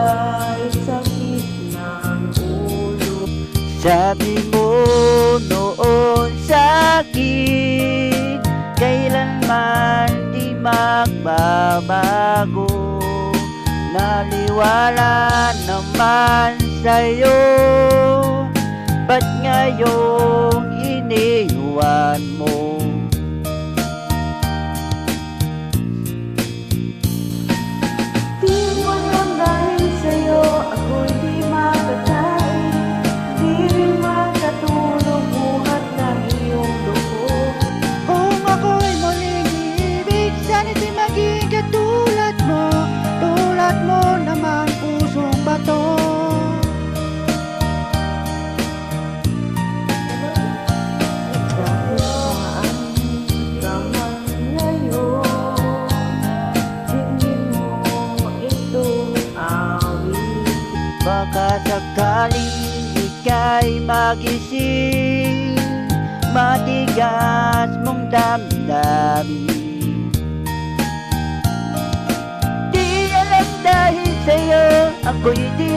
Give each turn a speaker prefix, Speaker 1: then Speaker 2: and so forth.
Speaker 1: ay sakit ng ulo.
Speaker 2: Sabi mo noon sa'kin, kailanman di magbabago. Naniwala naman sa'yo, ba't ngayong iniwan mo?
Speaker 1: Di mo lang dahil sa'yo ako'y di makakain, di rin makatulog buhat ng iyong dugo.
Speaker 2: Kung ako'y muling iibig, sana di maging katulad mo, tulad mo naman pusong bato.
Speaker 1: Dahil saan ka man ngayon, hindi mo ito awit.
Speaker 2: Baka sakaling ika'y magising, matigas mong damdamin. Di alam dahil sa'yo, ako'y di